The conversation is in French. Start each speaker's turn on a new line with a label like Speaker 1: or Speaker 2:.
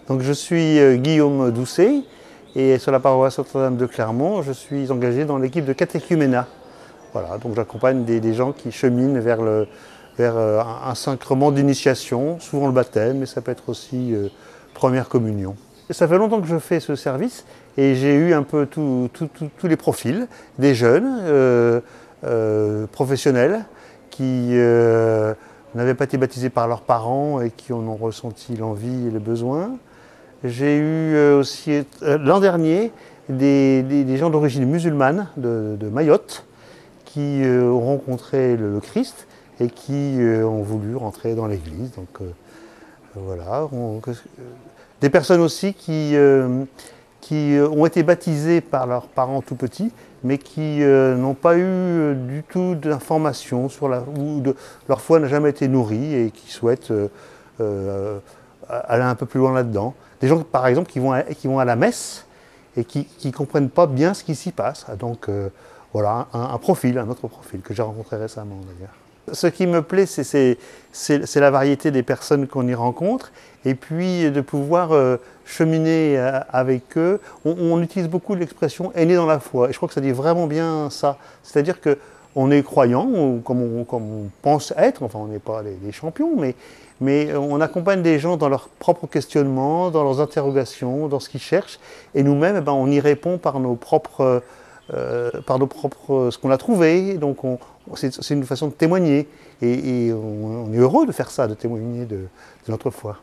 Speaker 1: Donc je suis Guillaume Doucet et sur la paroisse Notre-Dame de Clermont, je suis engagé dans l'équipe de catéchuménat. Voilà, donc j'accompagne des gens qui cheminent vers un sacrement d'initiation, souvent le baptême, mais ça peut être aussi première communion. Ça fait longtemps que je fais ce service et j'ai eu un peu tous les profils, des jeunes, professionnels, qui n'avaient pas été baptisés par leurs parents et qui en ont ressenti l'envie et le besoin. J'ai eu aussi l'an dernier des gens d'origine musulmane de Mayotte qui ont rencontré le Christ et qui ont voulu rentrer dans l'église. Donc voilà. Des personnes aussi qui ont été baptisées par leurs parents tout petits, mais qui n'ont pas eu du tout d'informations sur leur foi n'a jamais été nourrie et qui souhaitent aller un peu plus loin là-dedans. Des gens, par exemple, qui vont à la messe et qui ne comprennent pas bien ce qui s'y passe. Donc voilà, un autre profil que j'ai rencontré récemment d'ailleurs. Ce qui me plaît, c'est la variété des personnes qu'on y rencontre et puis de pouvoir cheminer avec eux. On utilise beaucoup l'expression « aîné dans la foi » et je crois que ça dit vraiment bien ça. C'est-à-dire qu'on est croyant, comme on pense être, enfin on n'est pas les champions, mais on accompagne des gens dans leurs propres questionnements, dans leurs interrogations, dans ce qu'ils cherchent et nous-mêmes, on y répond par nos propres ce qu'on a trouvé, donc c'est une façon de témoigner et on est heureux de faire ça, de témoigner de notre foi.